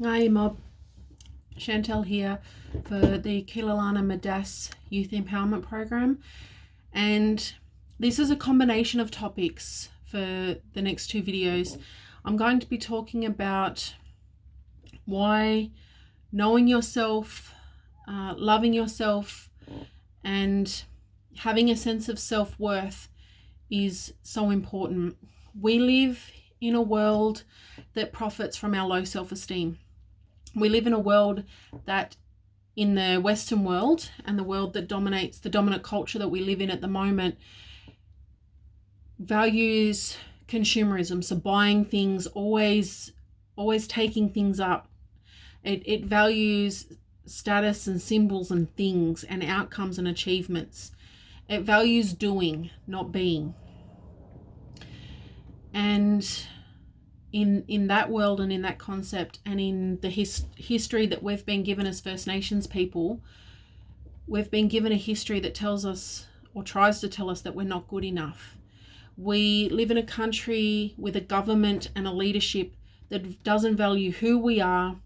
Hi Mob, Chantel here for the Kiilalaana MDAS Youth Empowerment Program, and this is a combination of topics for the next two videos. I'm going to be talking about why knowing yourself, loving yourself, and having a sense of self-worth is so important. We live in a world that profits from our low self-esteem. We live in a world that, in the Western world and the world that dominates, the dominant culture that we live in at the moment, values consumerism. So buying things, always taking things up. It values status and symbols and things and outcomes and achievements. It values doing, not being. And in that world and in that concept and in the history that we've been given as First Nations people, we've been given a history that tells us, or tries to tell us, that we're not good enough. We live in a country with a government and a leadership that doesn't value who we are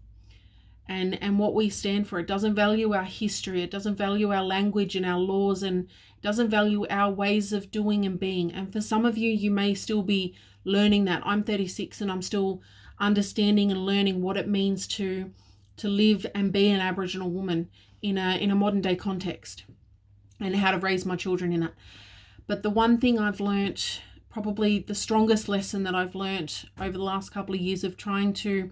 and what we stand for. It doesn't value our history. It doesn't value our language and our laws, and it doesn't value our ways of doing and being. And for some of you, you may still be learning that. I'm 36 and I'm still understanding and learning what it means to live and be an Aboriginal woman in a modern day context, and how to raise my children in it. But the one thing I've learnt, probably the strongest lesson that I've learnt over the last couple of years of trying to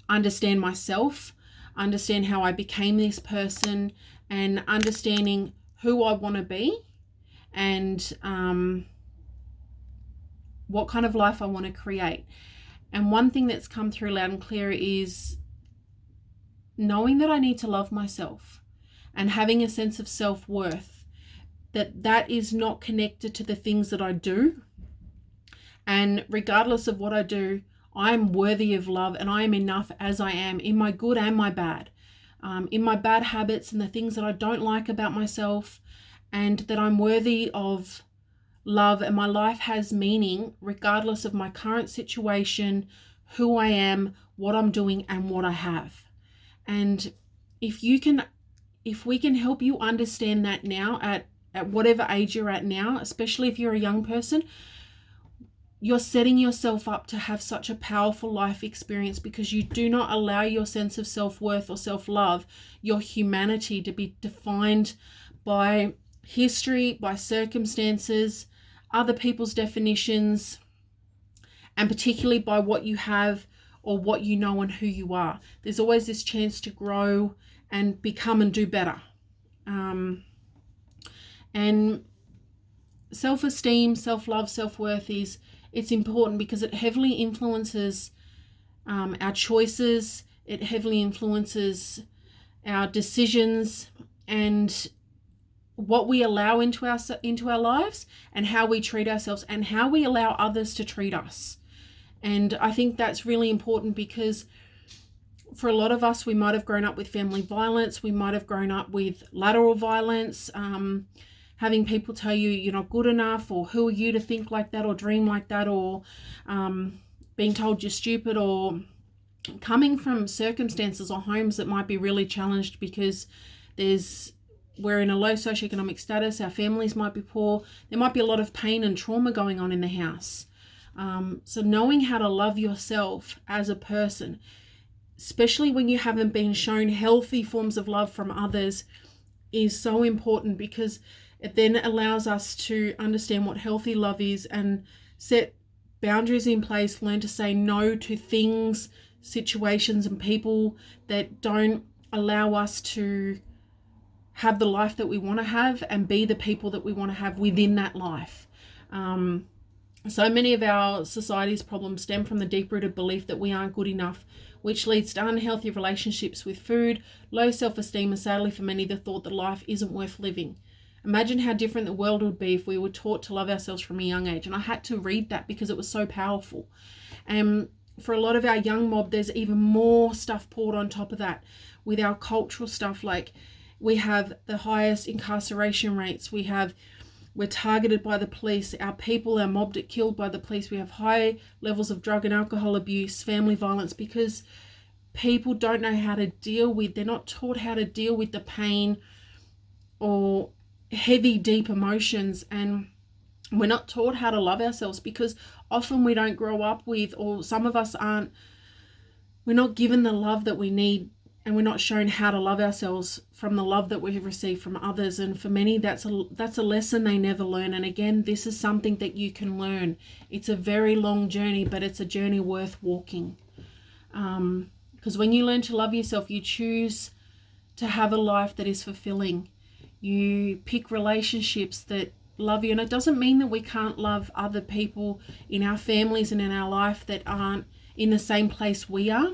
understand myself, understand how I became this person, and understanding who I want to be, and what kind of life I want to create. And one thing that's come through loud and clear is knowing that I need to love myself and having a sense of self-worth, that is not connected to the things that I do. And regardless of what I do, I'm worthy of love, and I am enough as I am, in my good and my bad, in my bad habits and the things that I don't like about myself, and that I'm worthy of love, and my life has meaning regardless of my current situation, who I am, what I'm doing, and what I have. And if we can help you understand that now, at whatever age you're at now, especially if you're a young person, you're setting yourself up to have such a powerful life experience, because you do not allow your sense of self-worth or self-love, your humanity, to be defined by history, by circumstances, other people's definitions, and particularly by what you have or what you know and who you are. There's always this chance to grow and become and do better. And self-esteem, self-love, self-worth it's important because it heavily influences our choices. It heavily influences our decisions and what we allow into our lives, and how we treat ourselves, and how we allow others to treat us. And I think that's really important, because for a lot of us, we might have grown up with family violence. We might have grown up with lateral violence, having people tell you you're not good enough, or who are you to think like that or dream like that, or being told you're stupid, or coming from circumstances or homes that might be really challenged because we're in a low socioeconomic status, our families might be poor, there might be a lot of pain and trauma going on in the house. So knowing how to love yourself as a person, especially when you haven't been shown healthy forms of love from others, is so important, because it then allows us to understand what healthy love is and set boundaries in place, learn to say no to things, situations, and people that don't allow us to have the life that we want to have and be the people that we want to have within that life. So many of our society's problems stem from the deep-rooted belief that we aren't good enough, which leads to unhealthy relationships with food, low self-esteem, and sadly for many, the thought that life isn't worth living. Imagine how different the world would be if we were taught to love ourselves from a young age. And I had to read that because it was so powerful. And for a lot of our young mob, there's even more stuff poured on top of that with our cultural stuff. Like, we have the highest incarceration rates. We're targeted by the police. Our people are mobbed and killed by the police. We have high levels of drug and alcohol abuse, family violence, because people don't know how to deal with, they're not taught how to deal with the pain or heavy, deep emotions. And we're not taught how to love ourselves because often we don't grow up with, or some of us aren't, we're not given the love that we need, and we're not shown how to love ourselves from the love that we've received from others. And for many, that's a lesson they never learn. And again, this is something that you can learn. It's a very long journey, but it's a journey worth walking. Because when you learn to love yourself, you choose to have a life that is fulfilling. You pick relationships that love you. And it doesn't mean that we can't love other people in our families and in our life that aren't in the same place we are.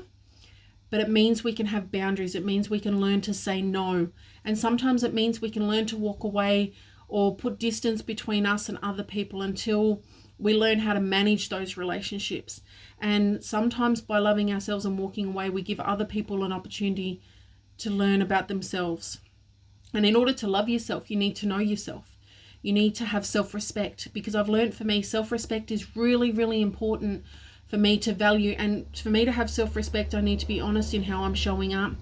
But it means we can have boundaries. It means we can learn to say no. And sometimes it means we can learn to walk away or put distance between us and other people until we learn how to manage those relationships. And sometimes by loving ourselves and walking away, we give other people an opportunity to learn about themselves. And in order to love yourself, you need to know yourself. You need to have self-respect, because I've learned, for me, self-respect is really, really important for me to value. And for me to have self-respect, I need to be honest in how I'm showing up.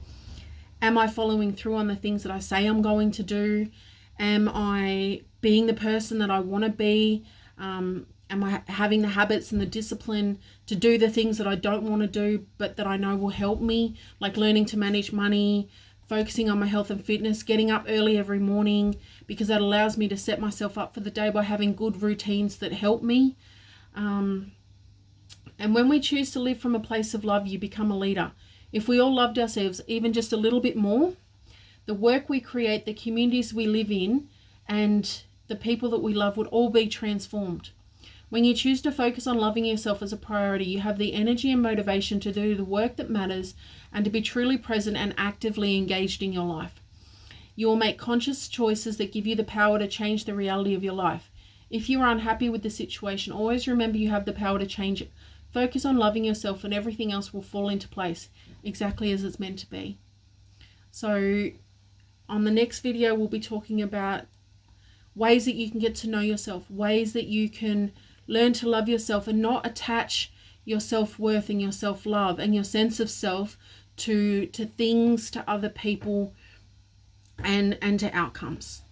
Am I following through on the things that I say I'm going to do? Am I being the person that I want to be? Am I having the habits and the discipline to do the things that I don't want to do, but that I know will help me, like learning to manage money, focusing on my health and fitness, getting up early every morning, because that allows me to set myself up for the day by having good routines that help me. And when we choose to live from a place of love, you become a leader. If we all loved ourselves even just a little bit more, the work we create, the communities we live in, and the people that we love would all be transformed. When you choose to focus on loving yourself as a priority, you have the energy and motivation to do the work that matters and to be truly present and actively engaged in your life. You will make conscious choices that give you the power to change the reality of your life. If you are unhappy with the situation, always remember you have the power to change it. Focus on loving yourself and everything else will fall into place exactly as it's meant to be. So on the next video, we'll be talking about ways that you can get to know yourself, ways that you can learn to love yourself and not attach your self-worth and your self-love and your sense of self to things, to other people, and to outcomes.